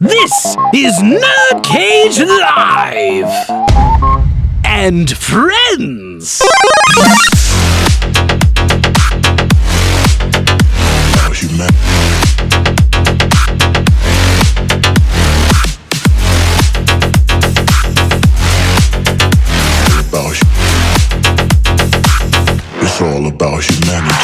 This is NerdCage Live! And friends! It's all about humanity.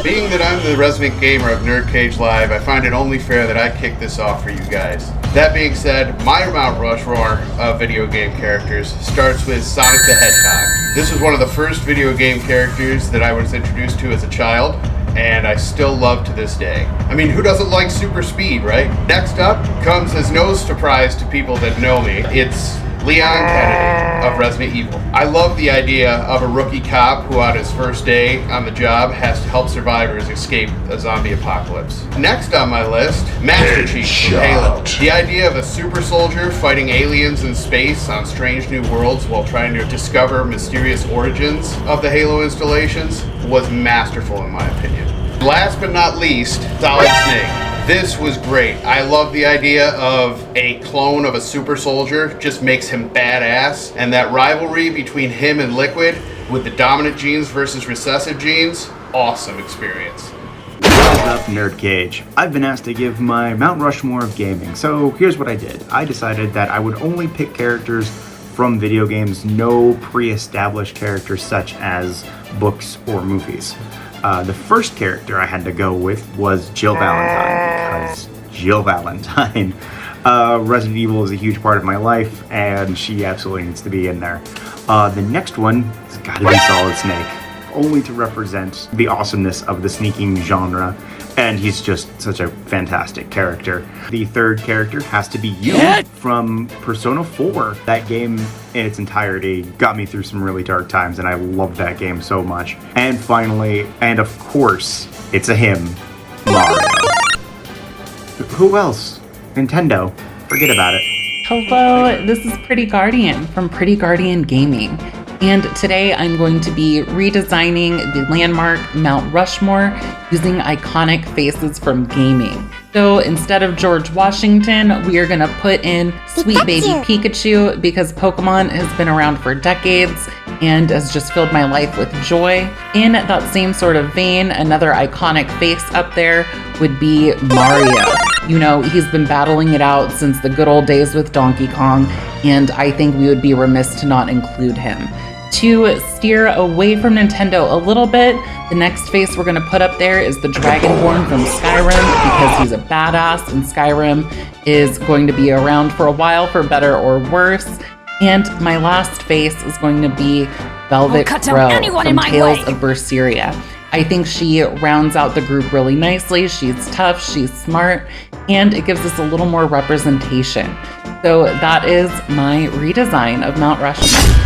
Being that I'm the resident gamer of NerdCage Live, I find it only fair that I kick this off for you guys. That being said, my Mount Rushmore of video game characters starts with Sonic the Hedgehog. This was one of the first video game characters that I was introduced to as a child, and I still love to this day. I mean, who doesn't like super speed, right? Next up comes as no surprise to people that know me. It's Leon Kennedy of Resident Evil. I love the idea of a rookie cop who on his first day on the job has to help survivors escape a zombie apocalypse. Next on my list, Master Chief from Halo. The idea of a super soldier fighting aliens in space on strange new worlds while trying to discover mysterious origins of the Halo installations was masterful in my opinion. Last but not least, Solid Snake. This was great. I love the idea of a clone of a super soldier, just makes him badass, and that rivalry between him and Liquid with the dominant genes versus recessive genes, awesome experience. What's up, NerdCage? I've been asked to give my Mount Rushmore of gaming, so here's what I did. I decided that I would only pick characters from video games, no pre-established characters such as books or movies. The first character I had to go with was Jill Valentine, because Jill Valentine. Resident Evil is a huge part of my life, and she absolutely needs to be in there. The next one has got to be Solid Snake, only to represent the awesomeness of the sneaking genre, and he's just such a fantastic character. The third character has to be you from Persona 4. That game in its entirety got me through some really dark times, and I loved that game so much. And finally, and of course, it's a him, Mario. Who else? Nintendo. Forget about it. Hello, this is Pretty Guardian from Pretty Guardian Gaming. And today I'm going to be redesigning the landmark Mount Rushmore using iconic faces from gaming. So instead of George Washington, we are gonna put in Sweet Baby Pikachu because Pokemon has been around for decades and has just filled my life with joy. In that same sort of vein, another iconic face up there would be Mario. You know, he's been battling it out since the good old days with Donkey Kong, and I think we would be remiss to not include him. To steer away from Nintendo a little bit, the next face we're gonna put up there is the Dragonborn from Skyrim because he's a badass and Skyrim is going to be around for a while for better or worse. And my last face is going to be Velvet Crow from Tales of Berseria. I think she rounds out the group really nicely. She's tough, she's smart, and it gives us a little more representation. So that is my redesign of Mount Rushmore.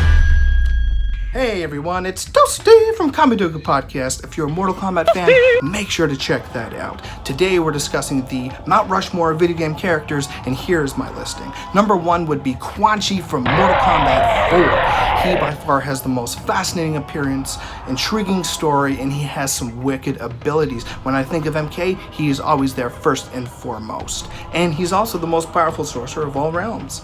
Hey everyone, it's Toasty from Kamidogu Podcast. If you're a Mortal Kombat fan, make sure to check that out. Today we're discussing the Mount Rushmore video game characters, and here's my listing. Number 1 would be Quan Chi from Mortal Kombat 4. He by far has the most fascinating appearance, intriguing story, and he has some wicked abilities. When I think of MK, he is always there first and foremost. And he's also the most powerful sorcerer of all realms.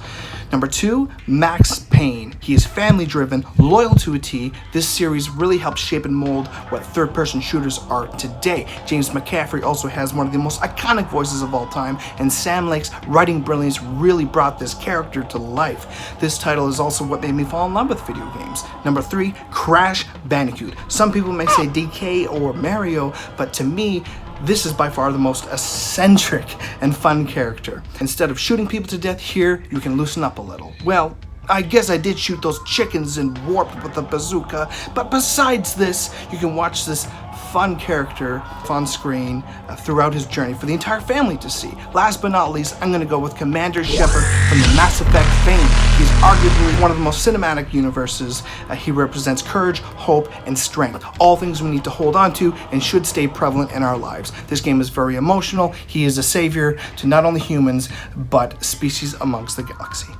Number 2, Max Payne. He is family driven, loyal to a T. This series really helped shape and mold what third-person shooters are today. James McCaffrey also has one of the most iconic voices of all time, and Sam Lake's writing brilliance really brought this character to life. This title is also what made me fall in love with video games. Number 3, Crash Bandicoot. Some people may say DK or Mario, but to me, this is by far the most eccentric and fun character. Instead of shooting people to death here, you can loosen up a little. Well, I guess I did shoot those chickens in Warp with a bazooka, but besides this, you can watch this fun character on screen throughout his journey for the entire family to see. Last but not least, I'm going to go with Commander Shepard from the Mass Effect fame. He's arguably one of the most cinematic universes. He represents courage, hope, and strength. All things we need to hold on to and should stay prevalent in our lives. This game is very emotional. He is a savior to not only humans, but species amongst the galaxy.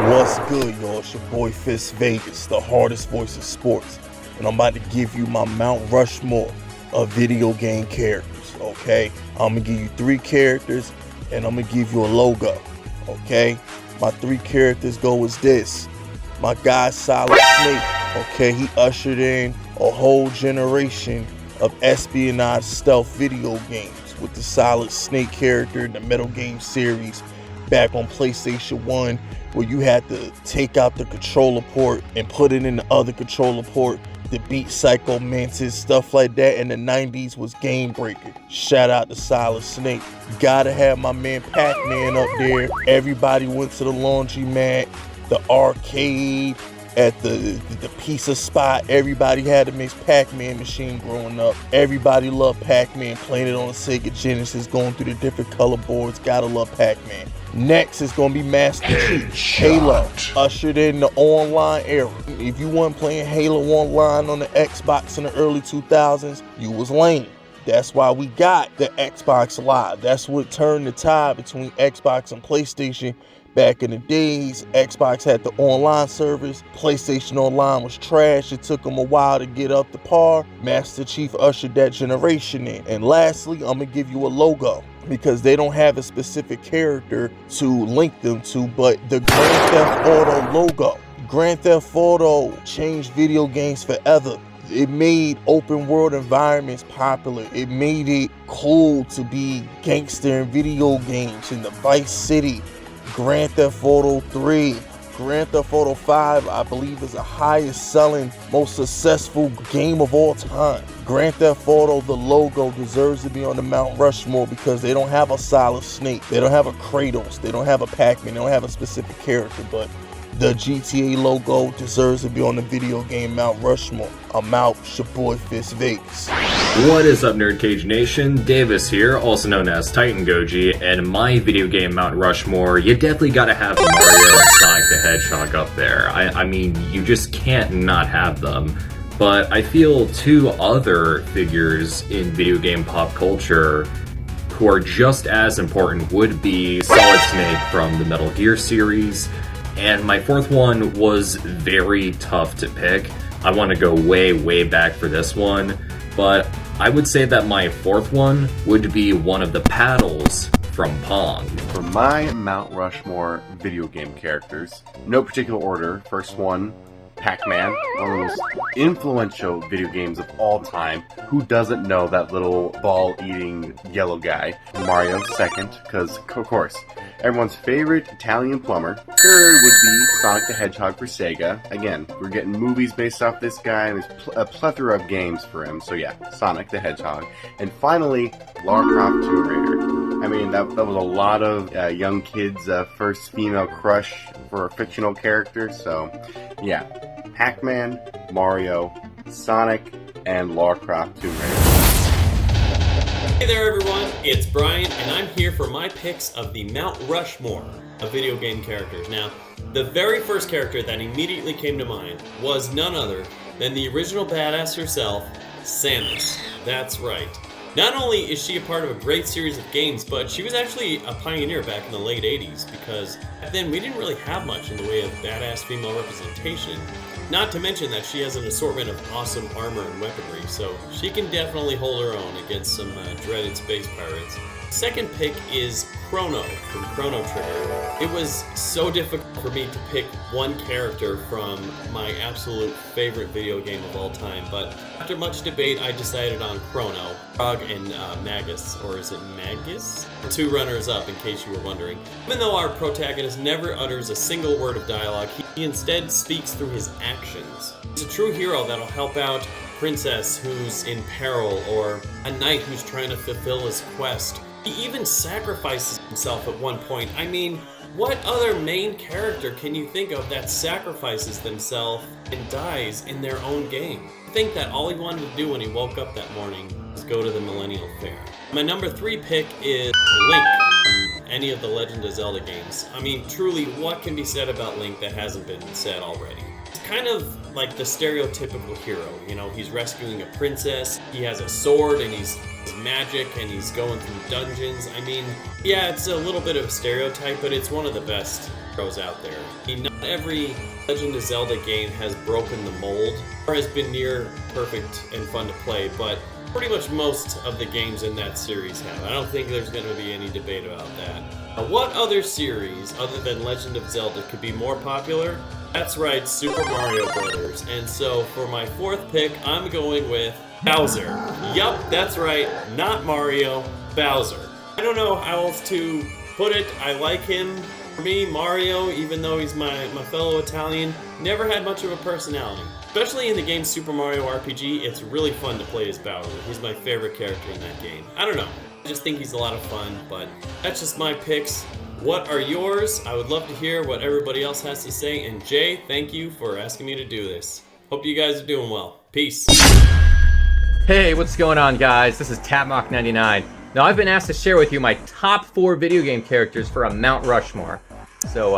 What's good, y'all? It's your boy Fisk Vegas, the hardest voice of sports. And I'm about to give you my Mount Rushmore of video game characters, okay? I'm gonna give you 3 characters and I'm gonna give you a logo, okay? My 3 characters go as this. My guy Solid Snake, okay? He ushered in a whole generation of espionage stealth video games with the Solid Snake character in the Metal Game series back on PlayStation 1, where you had to take out the controller port and put it in the other controller port to beat Psycho Mantis, stuff like that in the 90s was game breaking. Shout out to Solid Snake. Gotta have my man Pac-Man up there. Everybody went to the laundromat, the arcade, at the pizza spot. Everybody had a Miss Pac-Man machine growing up. Everybody loved Pac-Man, playing it on the Sega Genesis, going through the different color boards. Gotta love Pac-Man. Next is gonna be Master Chief. Halo ushered in the online era. If you weren't playing Halo online on the Xbox in the early 2000s, you was lame. That's why we got the Xbox Live. That's what turned the tide between Xbox and PlayStation. Back in the days, Xbox had the online service. PlayStation Online was trash. It took them a while to get up to par. Master Chief ushered that generation in. And lastly, I'm gonna give you a logo, because they don't have a specific character to link them to, but the Grand Theft Auto logo. Grand Theft Auto changed video games forever. It made open world environments popular. It made it cool to be gangster in video games. In the Vice City, Grand Theft Auto 3, Grand Theft Auto 5, I believe, is the highest selling, most successful game of all time. Grand Theft Auto, the logo, deserves to be on the Mount Rushmore because they don't have a Solid Snake, they don't have a Kratos, they don't have a Pac-Man, they don't have a specific character, but the GTA logo deserves to be on the video game Mount Rushmore. I'm out, it's your boy Fisk Vegas. What is up, NerdCage Nation? Davis here, also known as Titangoji, and my video game Mount Rushmore, you definitely gotta have Mario and Sonic the Hedgehog up there. I mean, you just can't not have them. But I feel 2 other figures in video game pop culture who are just as important would be Solid Snake from the Metal Gear series, and my 4th one was very tough to pick. I want to go way back for this one, but I would say that my 4th one would be one of the paddles from Pong. For my Mount Rushmore video game characters, no particular order, first one, Pac-Man, one of the most influential video games of all time. Who doesn't know that little ball-eating yellow guy? Mario, second, because, of course, everyone's favorite Italian plumber. Third would be Sonic the Hedgehog for Sega. Again, we're getting movies based off this guy, and there's a plethora of games for him, so yeah, Sonic the Hedgehog. And finally, Lara Croft Tomb Raider. I mean, that was a lot of young kids' first female crush for a fictional character, so yeah. Pac-Man, Mario, Sonic, and Lara Croft Tomb Raider. Hey there everyone, it's Brian, and I'm here for my picks of the Mount Rushmore of video game characters. Now, the very first character that immediately came to mind was none other than the original badass herself, Samus. That's right. Not only is she a part of a great series of games, but she was actually a pioneer back in the late 80s, because back then we didn't really have much in the way of badass female representation. Not to mention that she has an assortment of awesome armor and weaponry, so she can definitely hold her own against some dreaded space pirates. Second pick is Chrono from Chrono Trigger. It was so difficult for me to pick one character from my absolute favorite video game of all time, but after much debate I decided on Chrono. Frog and Magus, or is it Magus? 2 runners up, in case you were wondering. Even though our protagonist never utters a single word of dialogue, he instead speaks through his actions. He's a true hero that'll help out a princess who's in peril, or a knight who's trying to fulfill his quest. He even sacrifices himself at one point. I mean, what other main character can you think of that sacrifices themselves and dies in their own game? I think that all he wanted to do when he woke up that morning was go to the Millennial Fair. My number 3 pick is Link from any of the Legend of Zelda games. I mean, truly, what can be said about Link that hasn't been said already? It's kind of like the stereotypical hero, you know, he's rescuing a princess, he has a sword and he's magic and he's going through dungeons. I mean, yeah, it's a little bit of a stereotype, but it's one of the best heroes out there. I mean, not every Legend of Zelda game has broken the mold or has been near perfect and fun to play, but pretty much most of the games in that series have. I don't think there's going to be any debate about that. Now, what other series, other than Legend of Zelda, could be more popular? That's right, Super Mario Brothers. And so for my fourth pick, I'm going with Bowser. Yup, that's right, not Mario, Bowser. I don't know how else to put it. I like him. For me, Mario, even though he's my fellow Italian, never had much of a personality. Especially in the game Super Mario RPG, it's really fun to play as Bowser. He's my favorite character in that game. I don't know, I just think he's a lot of fun, but that's just my picks. What are yours? I would love to hear what everybody else has to say, and Jay, thank you for asking me to do this. Hope you guys are doing well. Peace. Hey, what's going on, guys? This is Tapmock99. Now, I've been asked to share with you my top 4 video game characters for a Mount Rushmore. So,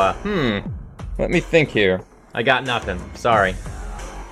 let me think here. I got nothing. Sorry.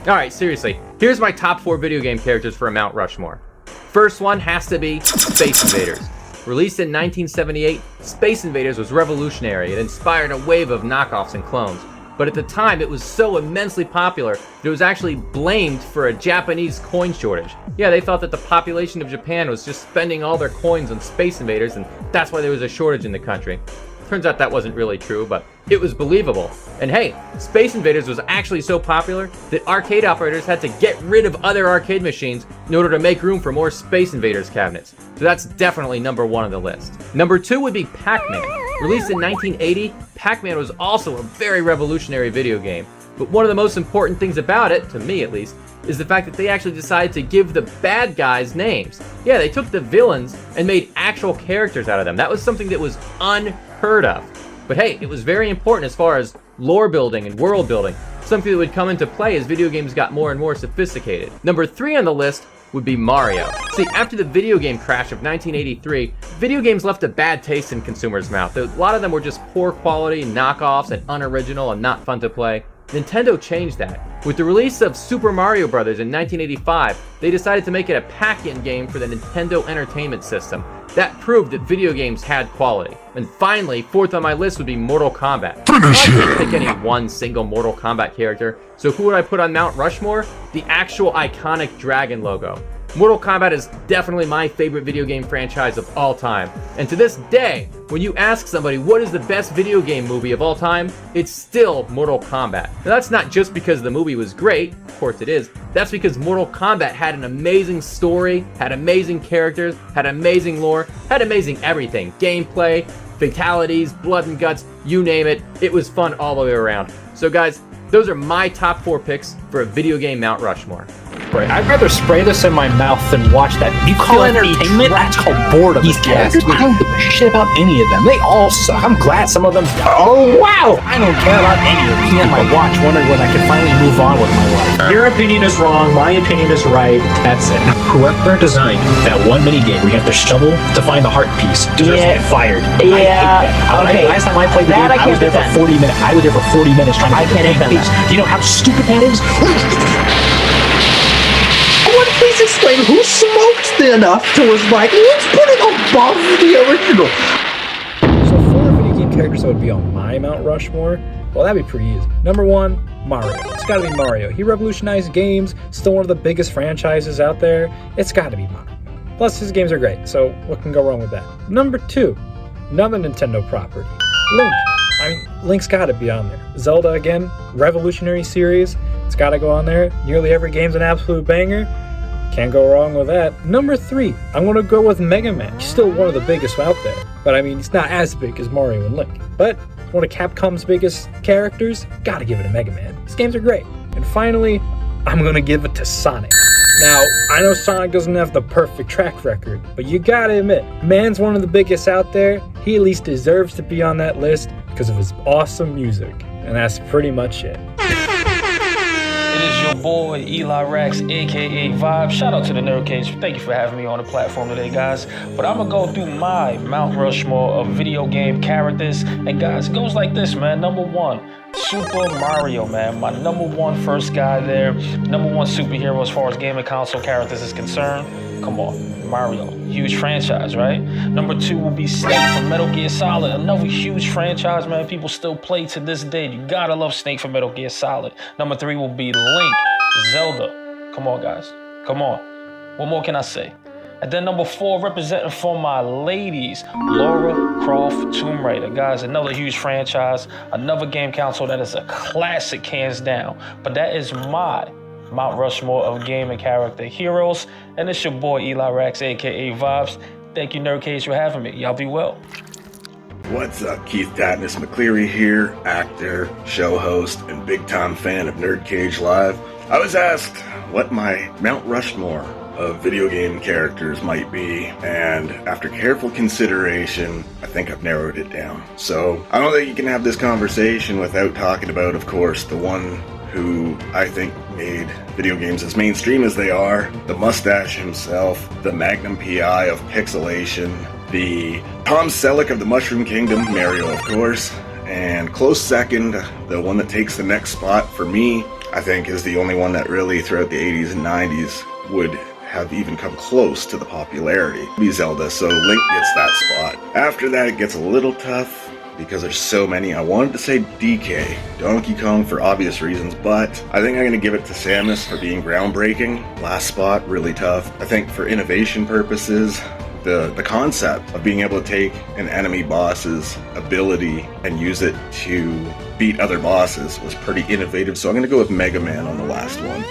Alright, seriously. Here's my top 4 video game characters for a Mount Rushmore. First one has to be Space Invaders. Released in 1978, Space Invaders was revolutionary. It inspired a wave of knockoffs and clones. But at the time, it was so immensely popular that it was actually blamed for a Japanese coin shortage. Yeah, they thought that the population of Japan was just spending all their coins on Space Invaders, and that's why there was a shortage in the country. Turns out that wasn't really true, but it was believable. And hey, Space Invaders was actually so popular that arcade operators had to get rid of other arcade machines in order to make room for more Space Invaders cabinets. So that's definitely number 1 on the list. Number 2 would be Pac-Man. Released in 1980, Pac-Man was also a very revolutionary video game. But one of the most important things about it, to me at least, is the fact that they actually decided to give the bad guys names. Yeah, they took the villains and made actual characters out of them. That was something that was unheard of. But hey, it was very important as far as lore building and world building, something that would come into play as video games got more and more sophisticated. Number 3 on the list would be Mario. See, after the video game crash of 1983, video games left a bad taste in consumers' mouth. A lot of them were just poor quality, knockoffs, and unoriginal and not fun to play. Nintendo changed that. With the release of Super Mario Bros. In 1985, they decided to make it a pack-in game for the Nintendo Entertainment System. That proved that video games had quality. And finally, 4th on my list would be Mortal Kombat. I couldn't pick any one single Mortal Kombat character, so who would I put on Mount Rushmore? The actual iconic dragon logo. Mortal Kombat is definitely my favorite video game franchise of all time. And to this day, when you ask somebody what is the best video game movie of all time, it's still Mortal Kombat. Now that's not just because the movie was great, of course it is, that's because Mortal Kombat had an amazing story, had amazing characters, had amazing lore, had amazing everything. Gameplay, fatalities, blood and guts, you name it. It was fun all the way around. So guys, those are my top 4 picks for a video game Mount Rushmore. Right. I'd rather spray this in my mouth than watch that. You call it entertainment? That's called boredom. These characters, I don't give a shit about any of them. They all suck. I'm glad some of them. Oh wow! I don't care about any of them. Looking at my watch, wondering when I can finally move on with my life. Your opinion is wrong. My opinion is right. That's it. Whoever designed that one mini game where you have to shovel to find the heart piece deserves to get fired. Yeah. Okay. Last time I played the game, I was there for 40 minutes. I was there for 40 minutes trying to get the piece. Do you know how stupid that is? Please explain who smoked enough to was like, let's put it above the original. So 4 video game characters that would be on my Mount Rushmore, well, that'd be pretty easy. Number 1, Mario. It's gotta be Mario. He revolutionized games, still one of the biggest franchises out there. It's gotta be Mario. Plus, his games are great, so what can go wrong with that? Number 2, another Nintendo property, Link. I mean, Link's gotta be on there. Zelda, again, revolutionary series. It's gotta go on there. Nearly every game's an absolute banger. Can't go wrong with that. Number 3, I'm gonna go with Mega Man. He's still one of the biggest out there, but I mean, he's not as big as Mario and Link. But one of Capcom's biggest characters, gotta give it to Mega Man. His games are great. And finally, I'm gonna give it to Sonic. Now, I know Sonic doesn't have the perfect track record, but you gotta admit, man's one of the biggest out there. He at least deserves to be on that list because of his awesome music. And that's pretty much it. It is your boy Eli Rex, aka Vibe. Shout out to the NerdCage. Thank you for having me on the platform today, guys. But I'm gonna go through my Mount Rushmore of video game characters. And guys, it goes like this, man. Number 1, Super Mario, man. My number 1 first guy there. Number 1 superhero as far as gaming console characters is concerned. Come on, Mario. Huge franchise, right? Number 2 will be Snake from Metal Gear Solid. Another huge franchise, man. People still play to this day. You gotta love Snake from Metal Gear Solid. Number 3 will be Link, Zelda. Come on, guys. Come on. What more can I say? And then number 4, representing for my ladies, Lara Croft Tomb Raider. Guys, another huge franchise, another game console that is a classic hands down. But that is my Mount Rushmore of gaming character heroes. And it's your boy Eli Rax, aka Vibes. Thank you, NerdCage, for having me. Y'all be well. What's up, Keith Tattness McCleary here, actor, show host, and big-time fan of NerdCage Live. I was asked what my Mount Rushmore of video game characters might be, and after careful consideration, I think I've narrowed it down. So, I don't think you can have this conversation without talking about, of course, the one who I think made video games as mainstream as they are, the mustache himself, the Magnum PI of pixelation, the Tom Selleck of the Mushroom Kingdom, Mario of course, and close second, the one that takes the next spot for me, I think is the only one that really throughout the 80s and 90s would have even come close to the popularity. Be Zelda, so Link gets that spot. After that it gets a little tough because there's so many. I wanted to say DK, Donkey Kong for obvious reasons, but I think I'm going to give it to Samus for being groundbreaking. Last spot, really tough. I think for innovation purposes, the concept of being able to take an enemy boss's ability and use it to beat other bosses was pretty innovative, so I'm going to go with Mega Man on the last one.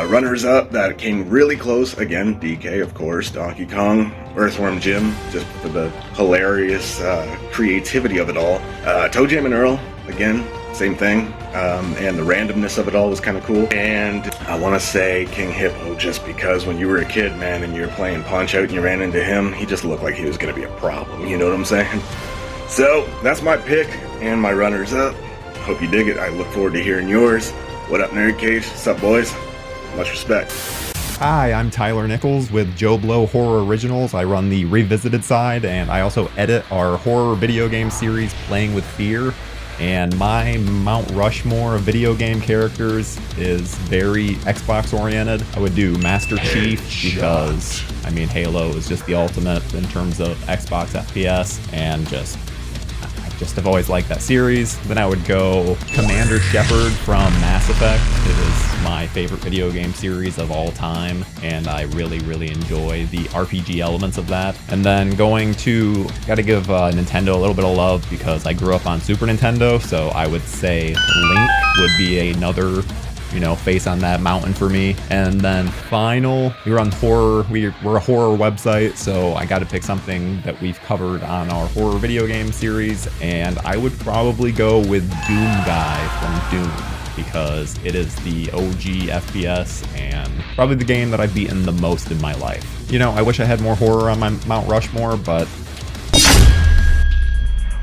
Runners up that came really close, again, DK of course, Donkey Kong, Earthworm Jim, just for the hilarious creativity of it all. Toe Jam and Earl, again, same thing, and the randomness of it all was kind of cool. And I want to say King Hippo, just because when you were a kid, man, and you were playing Punch-Out and you ran into him, he just looked like he was going to be a problem, you know what I'm saying? So, that's my pick and my runners up. Hope you dig it. I look forward to hearing yours. What up, NerdCage? What's up, boys? Much respect. Hi, I'm Tyler Nichols with Joe Blow Horror Originals. I run the Revisited side, and I also edit our horror video game series, Playing with Fear. And my Mount Rushmore of video game characters is very Xbox oriented. I would do Master Chief because, I mean, Halo is just the ultimate in terms of Xbox FPS, and I just have always liked that series. Then I would go Commander Shepard from Mass Effect. It is my favorite video game series of all time, and I really, really enjoy the RPG elements of that. And then gotta give Nintendo a little bit of love because I grew up on Super Nintendo, so I would say Link would be another face on that mountain for me. And then final, we run horror. We're a horror website, so I got to pick something that we've covered on our horror video game series, and I would probably go with Doom Guy from Doom because it is the OG FPS and probably the game that I've beaten the most in my life. I wish I had more horror on my Mount Rushmore, but...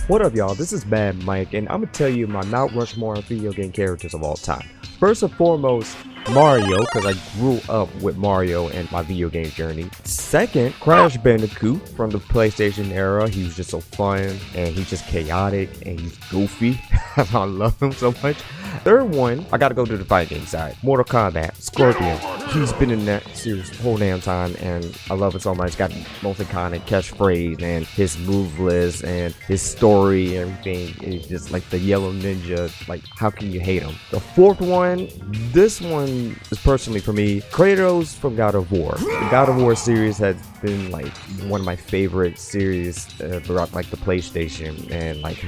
What up, y'all? This is MadMike, and I'm gonna tell you my Mount Rushmore video game characters of all time. First and foremost, Mario, because I grew up with Mario in my video game journey. Second, Crash Bandicoot from the PlayStation era. He was just so fun, and he's just chaotic, and he's goofy. I love him so much. Third one, I gotta go to the fighting game side. Mortal Kombat, Scorpion. He's been in that series the whole damn time, and I love it so much. Got the most iconic catchphrase, and his move list, and his story, and everything is just like the Yellow Ninja. Like, how can you hate him? The fourth one, this one is personally for me, Kratos from God of War. The God of War series has been like one of my favorite series throughout like the PlayStation, and like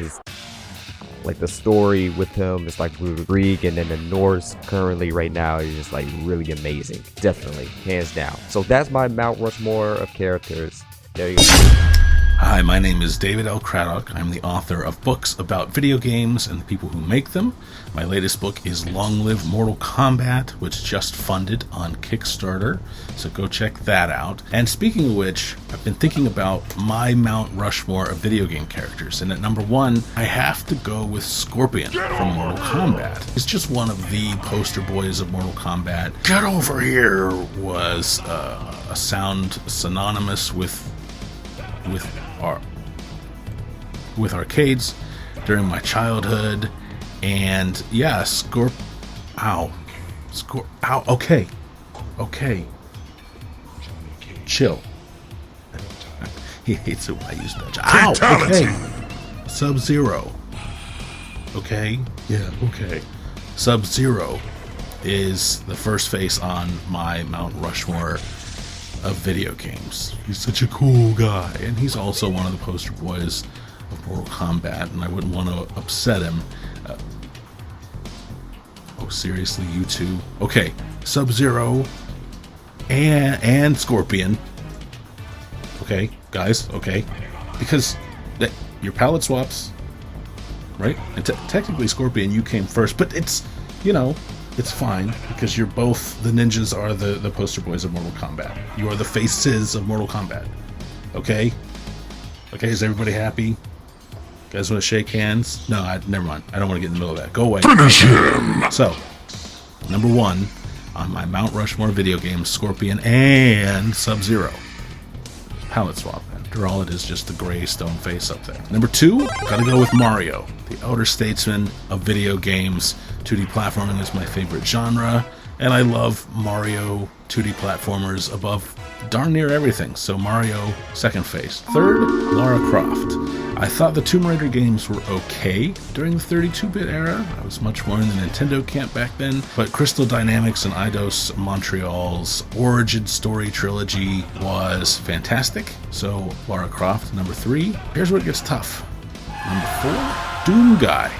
the story with him is like Greek, and then the Norse currently right now is just like really amazing. Definitely, hands down. So that's my Mount Rushmore of characters. There you go. Hi, my name is David L. Craddock. I'm the author of books about video games and the people who make them. My latest book is Long Live Mortal Kombat, which just funded on Kickstarter, so go check that out. And speaking of which, I've been thinking about my Mount Rushmore of video game characters, and at number 1, I have to go with Scorpion from Mortal Kombat. He's just one of the poster boys of Mortal Kombat. Get over here was a sound synonymous with arcades during my childhood, and yeah, okay, chill. He hates it when I use that. Okay. Sub-Zero. Okay, yeah, okay. Sub-Zero is the first face on my Mount Rushmore of video games. He's such a cool guy, and he's also one of the poster boys of Mortal Kombat, and I wouldn't want to upset him. Oh, seriously, you two? Okay, Sub-Zero and Scorpion. Okay, guys, okay. Because your palette swaps, right? And technically, Scorpion, you came first, but it's, you know, it's fine, because you're both, the ninjas are the poster boys of Mortal Kombat. You are the faces of Mortal Kombat. Okay? Okay, is everybody happy? You guys want to shake hands? No, never mind. I don't want to get in the middle of that. Go away. Finish him! So, number 1 on my Mount Rushmore video games, Scorpion and Sub-Zero. Palette swap. After all, it is just the gray stone face up there. Number 2, gotta go with Mario, the elder statesman of video games. 2D platforming is my favorite genre, and I love Mario 2D platformers above darn near everything, so Mario, second face. 3rd, Lara Croft. I thought the Tomb Raider games were okay during the 32-bit era. I was much more in the Nintendo camp back then, but Crystal Dynamics and Eidos Montreal's origin story trilogy was fantastic, so Lara Croft, number 3. Here's where it gets tough. Number 4, Doom Guy.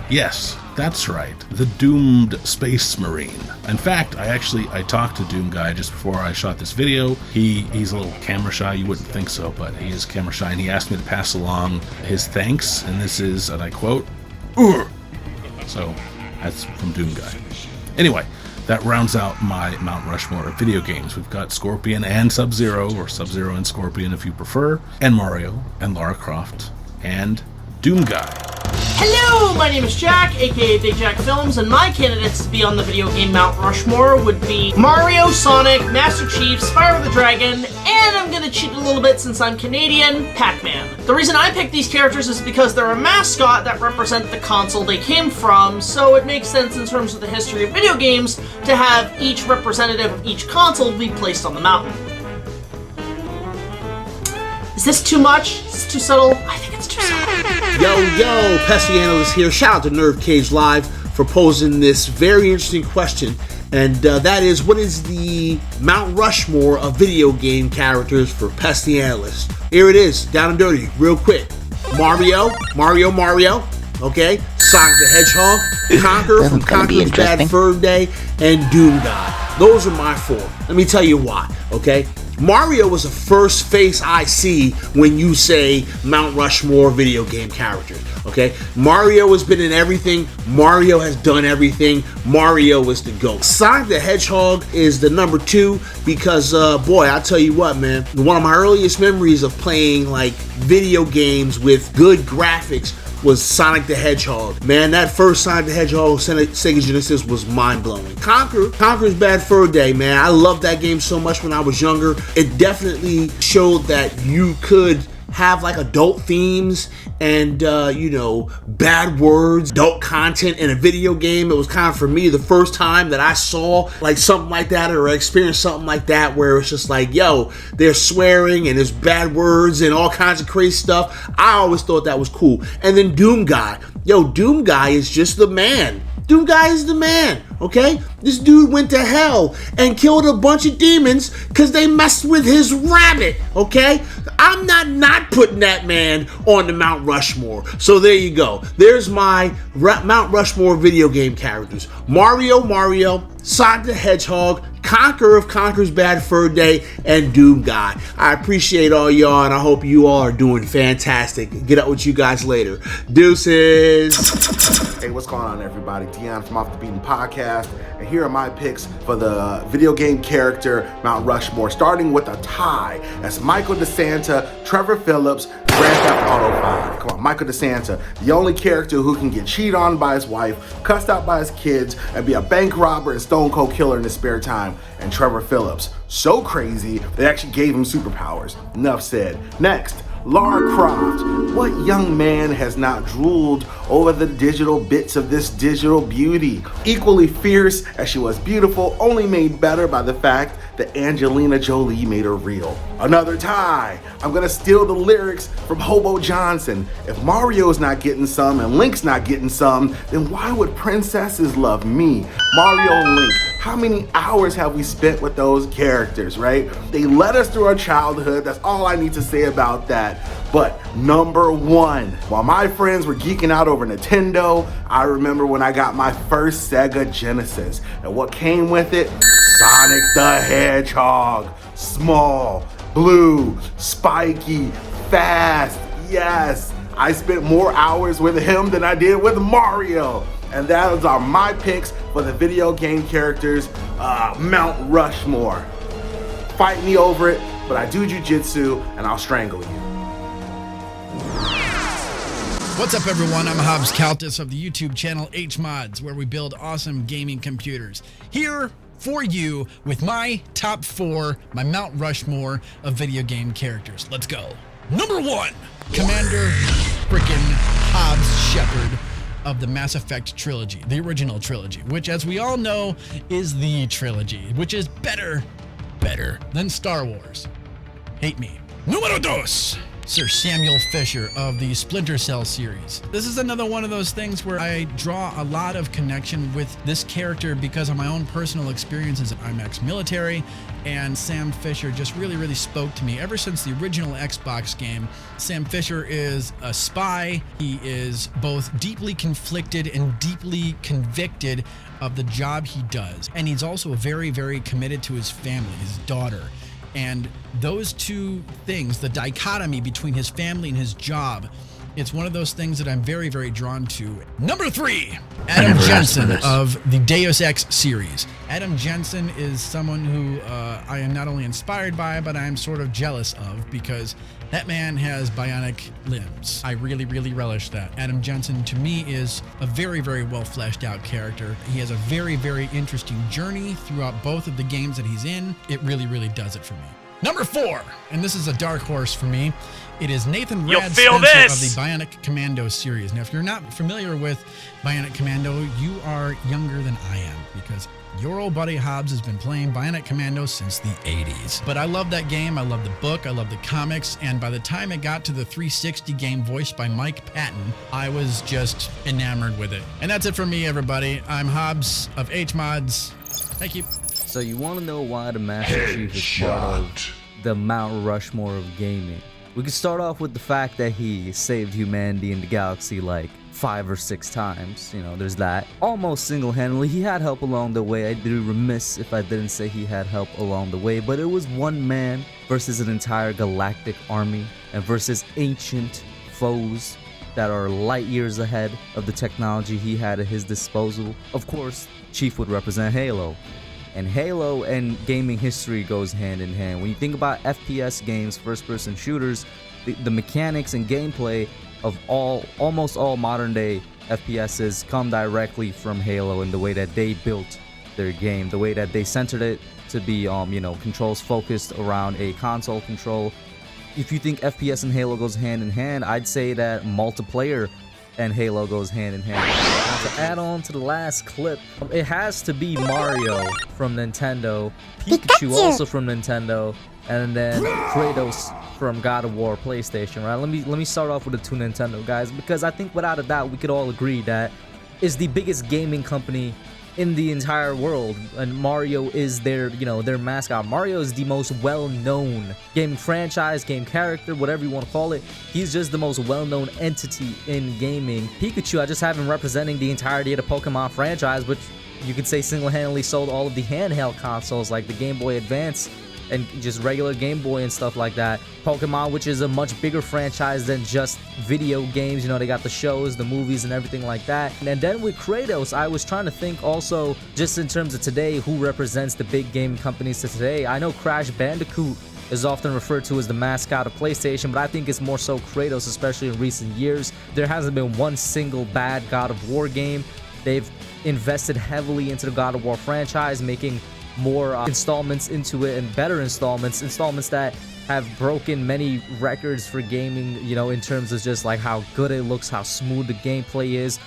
Yes, that's right, the doomed space marine. In fact, I talked to Doom Guy just before I shot this video. He's a little camera shy, you wouldn't think so, but he is camera shy, and he asked me to pass along his thanks, and this is, and I quote, "Ur." So, that's from Doom Guy. Anyway, that rounds out my Mount Rushmore of video games. We've got Scorpion and Sub-Zero, or Sub-Zero and Scorpion if you prefer, and Mario, and Lara Croft, and Doom Guy. Hello, my name is Jack, aka BigJackFilms, and my candidates to be on the video game Mount Rushmore would be Mario, Sonic, Master Chief, Spyro the Dragon, and I'm gonna cheat a little bit since I'm Canadian, Pac-Man. The reason I picked these characters is because they're a mascot that represent the console they came from, so it makes sense in terms of the history of video games to have each representative of each console be placed on the mountain. Is this too much? Is this too subtle? I think it's too subtle. Yo, Aficionado here. Shout out to NerdCage Live for posing this very interesting question. And that is, what is the Mount Rushmore of video game characters for Pest the Analyst? Here it is, down and dirty, real quick. Mario, okay? Sonic the Hedgehog, Conqueror from Conqueror's Bad Fur Day, and Doom Guy. Those are my 4. Let me tell you why, okay? Mario was the first face I see when you say Mount Rushmore video game characters, okay? Mario has been in everything. Mario has done everything. Mario is the GOAT. Sonic the Hedgehog is the number 2 because, boy, I'll tell you what, man. One of my earliest memories of playing, like, video games with good graphics was Sonic the Hedgehog. Man, that first Sonic the Hedgehog Sega Genesis was mind-blowing. Conqueror's Bad Fur Day, man. I loved that game so much when I was younger. It definitely showed that you could have like adult themes and bad words, adult content in a video game. It was kind of, for me, the first time that I saw like something like that or experienced something like that where it's just like, yo, they're swearing and there's bad words and all kinds of crazy stuff. I always thought that was cool. And then Doom Guy. Yo, Doom Guy is just the man. Doom Guy is the man, okay? This dude went to hell and killed a bunch of demons because they messed with his rabbit, okay? I'm not putting that man on the Mount Rushmore. So there you go. There's my Mount Rushmore video game characters. Mario, Sonic the Hedgehog, Conqueror of Conqueror's Bad Fur Day, and Doom Guy. I appreciate all y'all, and I hope you all are doing fantastic. Get up with you guys later. Deuces. Hey, what's going on, everybody? Dion from Off the Beaten Podcast, and here are my picks for the video game character Mount Rushmore, starting with a tie. That's Michael DeSanta, Trevor Phillips, Grand Theft Auto 5. Come on, Michael DeSanta, the only character who can get cheated on by his wife, cussed out by his kids, and be a bank robber and stone cold killer in his spare time. And Trevor Phillips, so crazy, they actually gave him superpowers. Enough said. Next, Lara Croft. What young man has not drooled over the digital bits of this digital beauty? Equally fierce as she was beautiful, only made better by the fact that Angelina Jolie made her real. Another tie. I'm gonna steal the lyrics from Hobo Johnson. If Mario's not getting some and Link's not getting some, then why would princesses love me? Mario and Link, How many hours have we spent with those characters, right? They led us through our childhood. That's all I need to say about that. But number one, while my friends were geeking out over Nintendo, I remember when I got my first Sega Genesis. And what came with it? Sonic the Hedgehog. Small, blue, spiky, fast. Yes, I spent more hours with him than I did with Mario. And those are my picks for the video game characters Mount Rushmore. Fight me over it, but I do jujitsu and I'll strangle you. What's up, everyone? I'm Hobbes of the YouTube channel H-Mods, where we build awesome gaming computers. Here for you with my top 4, my Mount Rushmore of video game characters. Let's go. Number 1, Commander frickin' Hobbes Shepard of the Mass Effect trilogy, the original trilogy, which, as we all know, is the trilogy, which is better than Star Wars. Hate me. Numero 2, Sir Samuel Fisher of the Splinter Cell series. This is another one of those things where I draw a lot of connection with this character because of my own personal experiences. I'm ex-military, and Sam Fisher just really spoke to me. Ever since the original Xbox game, Sam Fisher is a spy. He is both deeply conflicted and deeply convicted of the job he does. And he's also very committed to his family, his daughter. And those two things, the dichotomy between his family and his job, it's one of those things that I'm very drawn to. Number 3, Adam Jensen of the Deus Ex series. Adam Jensen is someone who I am not only inspired by, but I am sort of jealous of, because that man has bionic limbs. I really relish that. Adam Jensen, to me, is a very well fleshed out character. He has a very interesting journey throughout both of the games that he's in. It really does it for me. Number 4, and this is a dark horse for me. It is Nathan Rad Spencer of the Bionic Commando series. Now, if you're not familiar with Bionic Commando, you are younger than I am, because your old buddy Hobbes has been playing Bionic Commando since the 80s. But I love that game, I love the book, I love the comics, and by the time it got to the 360 game voiced by Mike Patton, I was just enamored with it. And that's it for me, everybody. I'm Hobbes of H-Mods. Thank you. So you want to know why the Master Chief is part of the Mount Rushmore of gaming? We can start off with the fact that he saved humanity in the galaxy like 5 or 6 times. You know, there's that. Almost single-handedly. He had help along the way. I'd be remiss if I didn't say he had help along the way, but it was one man versus an entire galactic army and versus ancient foes that are light years ahead of the technology he had at his disposal. Of course, Chief would represent Halo. And Halo and gaming history goes hand in hand. When you think about FPS games, first-person shooters, the mechanics and gameplay of almost all modern-day FPSs come directly from Halo, and the way that they built their game, the way that they centered it to be, controls focused around a console control. If you think FPS and Halo goes hand in hand, I'd say that multiplayer and Halo goes hand in hand. Now, to add on to the last clip, it has to be Mario from Nintendo, Pikachu also from Nintendo, and then Kratos from God of War PlayStation, right? Let me start off with the 2 Nintendo guys, because I think without a doubt we could all agree that is the biggest gaming company in the entire world, and Mario is their mascot. Mario is the most well-known game franchise, game character, whatever you want to call it. He's just the most well-known entity in gaming. Pikachu, I just have him representing the entirety of the Pokemon franchise, which you could say single-handedly sold all of the handheld consoles like the Game Boy Advance and just regular Game Boy and stuff like that. Pokemon, which is a much bigger franchise than just video games. You know, they got the shows, the movies, and everything like that. And then with Kratos, I was trying to think also, just in terms of today, who represents the big gaming companies to today. I know Crash Bandicoot is often referred to as the mascot of PlayStation, but I think it's more so Kratos, especially in recent years. There hasn't been one single bad God of War game. They've invested heavily into the God of War franchise, making more installments into it, and better installments that have broken many records for gaming, in terms of just like how good it looks, how smooth the gameplay is,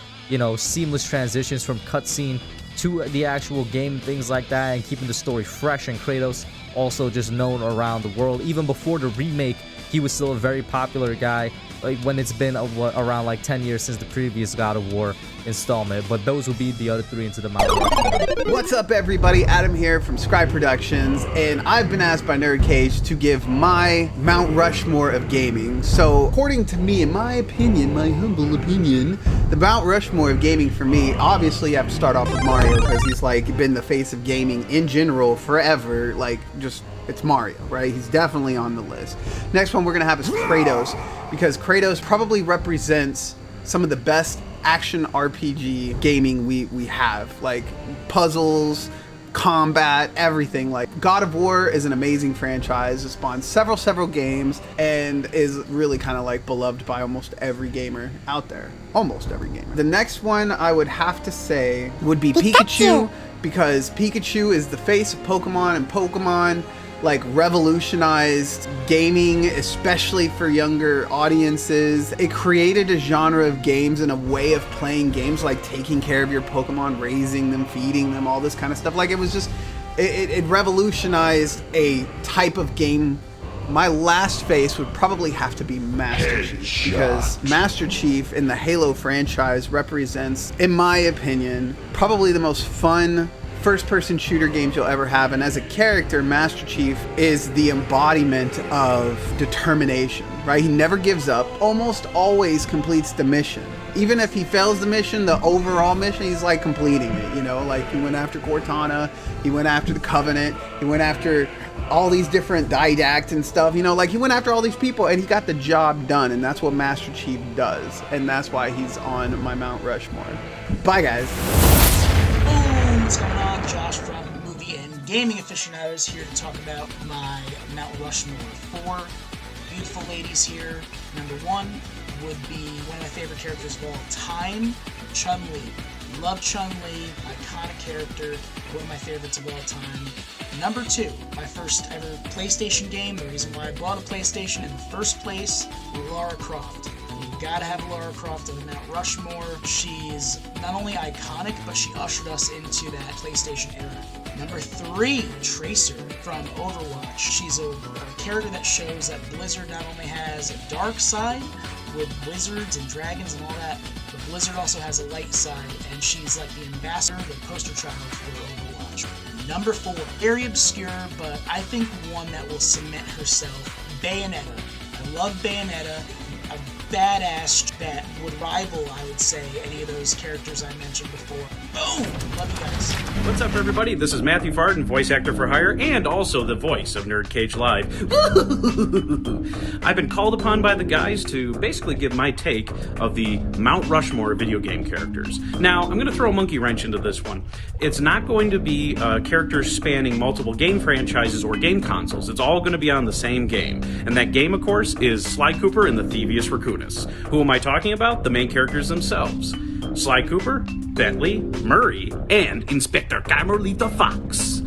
seamless transitions from cutscene to the actual game, things like that, and keeping the story fresh. And Kratos also just known around the world. Even before the remake, he was still a very popular guy like when it's been around like 10 years since the previous God of War installment, but those will be the other 3 into the Mount Rushmore. What's up, everybody? Adam here from Scrye Productions, and I've been asked by NerdCage to give my Mount Rushmore of gaming. So, according to me, in my opinion, my humble opinion, the Mount Rushmore of gaming for me, obviously you have to start off with Mario, because he's like been the face of gaming in general forever, like just it's Mario, right? He's definitely on the list. Next one we're gonna have is Kratos, because Kratos probably represents some of the best action RPG gaming we have, like puzzles, combat, everything. Like God of War is an amazing franchise. It spawned several games and is really kind of like beloved by almost every gamer out there. Almost every gamer. The next one I would have to say would be Pikachu, because Pikachu is the face of Pokemon, and Pokemon like revolutionized gaming, especially for younger audiences. It created a genre of games and a way of playing games, like taking care of your Pokemon, raising them, feeding them, all this kind of stuff. Like it was just, it revolutionized a type of game. My last face would probably have to be Master Chief, because Master Chief in the Halo franchise represents, in my opinion, probably the most fun first-person shooter games you'll ever have. And as a character, Master Chief is the embodiment of determination, right? He never gives up, almost always completes the mission. Even if he fails the mission, the overall mission, he's like completing it, you know? Like he went after Cortana, he went after the Covenant, he went after all these different Didacts and stuff, you know? Like he went after all these people and he got the job done, and that's what Master Chief does. And that's why he's on my Mount Rushmore. Bye, guys. What's going on? Josh from Movie and Gaming Aficionados here to talk about my Mount Rushmore. 4 beautiful ladies here. Number 1 would be one of my favorite characters of all time, Chun-Li. Love Chun-Li, iconic character, one of my favorites of all time. Number 2, my first ever PlayStation game, the reason why I bought a PlayStation in the first place, Lara Croft. You gotta have Lara Croft on the Mount Rushmore. She's not only iconic, but she ushered us into that PlayStation era. Number 3, Tracer from Overwatch. She's a character that shows that Blizzard not only has a dark side with wizards and dragons and all that, but Blizzard also has a light side, and she's like the ambassador, the poster child for Overwatch. Number 4, very obscure, but I think one that will cement herself, Bayonetta. I love Bayonetta. A badass that would rival, I would say, any of those characters I mentioned before. Boom! Love you guys. What's up, everybody? This is Matthew Farden, voice actor for hire, and also the voice of NerdCage Live. I've been called upon by the guys to basically give my take of the Mount Rushmore video game characters. Now, I'm going to throw a monkey wrench into this one. It's not going to be characters spanning multiple game franchises or game consoles. It's all going to be on the same game. And that game, of course, is Sly Cooper and the Thievius Raccoonus. Who am I talking about? The main characters themselves. Sly Cooper, Bentley, Murray, and Inspector Carmelita Fox.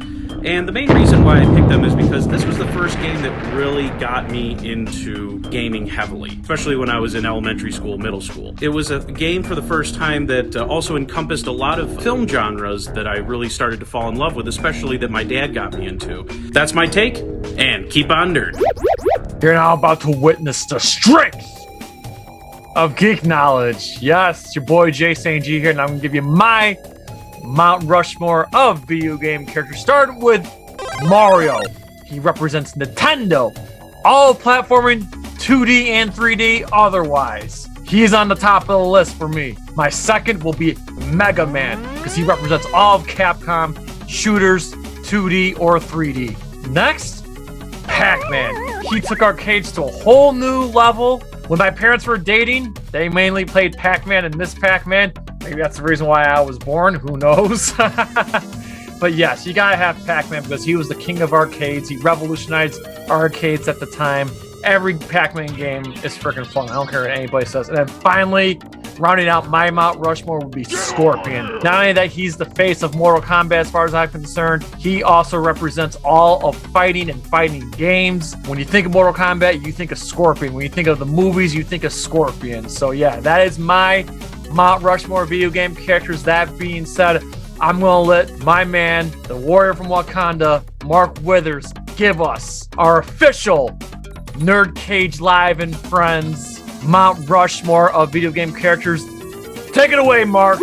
And the main reason why I picked them is because this was the first game that really got me into gaming heavily, especially when I was in elementary school, middle school. It was a game for the first time that also encompassed a lot of film genres that I really started to fall in love with, especially that my dad got me into. That's my take, and keep on nerd. You're now about to witness the strength of geek knowledge. Yes, it's your boy Jay St. G here, and I'm gonna give you my Mount Rushmore of video game characters. Starting with Mario. He represents Nintendo. All platforming, 2D and 3D otherwise. He's on the top of the list for me. My second will be Mega Man, because he represents all of Capcom shooters, 2D or 3D. Next, Pac-Man. He took arcades to a whole new level. When my parents were dating, they mainly played Pac-Man and Miss Pac-Man. Maybe that's the reason why I was born, who knows? But yes, you gotta have Pac-Man because he was the king of arcades. He revolutionized arcades at the time. Every Pac-Man game is freaking fun. I don't care what anybody says. And then finally, rounding out my Mount Rushmore would be Scorpion. Not only that he's the face of Mortal Kombat as far as I'm concerned, he also represents all of fighting and fighting games. When you think of Mortal Kombat, you think of Scorpion. When you think of the movies, you think of Scorpion. So yeah, that is my Mount Rushmore video game characters. That being said, I'm gonna let my man, the warrior from Wakanda, Marq Withers, give us our official NerdCage Live and Friends Mount Rushmore of video game characters. Take it away, Mark.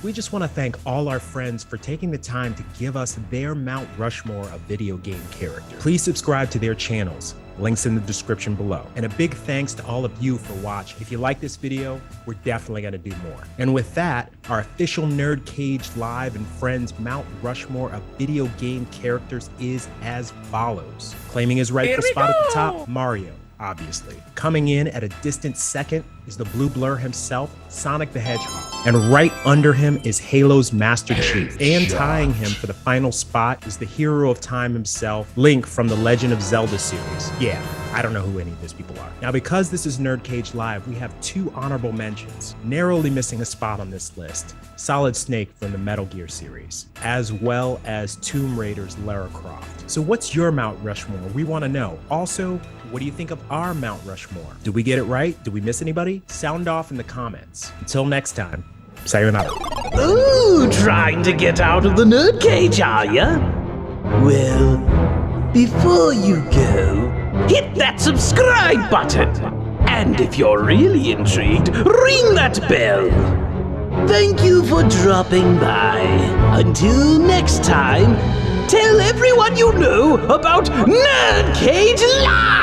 We just want to thank all our friends for taking the time to give us their Mount Rushmore of video game characters. Please subscribe to their channels. Links in the description below. And a big thanks to all of you for watching. If you like this video, we're definitely going to do more. And with that, our official NerdCage Live and Friends Mount Rushmore of video game characters is as follows. Claiming his rightful spot at the top, Mario, obviously. Coming in at a distant second is the blue blur himself, Sonic the Hedgehog. And right under him is Halo's Master Chief. And tying him for the final spot is the hero of time himself, Link from the Legend of Zelda series. Yeah, I don't know who any of those people are. Now, because this is NerdCage Live, we have 2 honorable mentions, narrowly missing a spot on this list. Solid Snake from the Metal Gear series, as well as Tomb Raider's Lara Croft. So what's your Mount Rushmore? We want to know. Also, what do you think of our Mount Rushmore? Did we get it right? Did we miss anybody? Sound off in the comments. Until next time, sayonara. Ooh, trying to get out of the nerd cage, are ya? Well, before you go, hit that subscribe button. And if you're really intrigued, ring that bell. Thank you for dropping by. Until next time, tell everyone you know about NerdCage Live!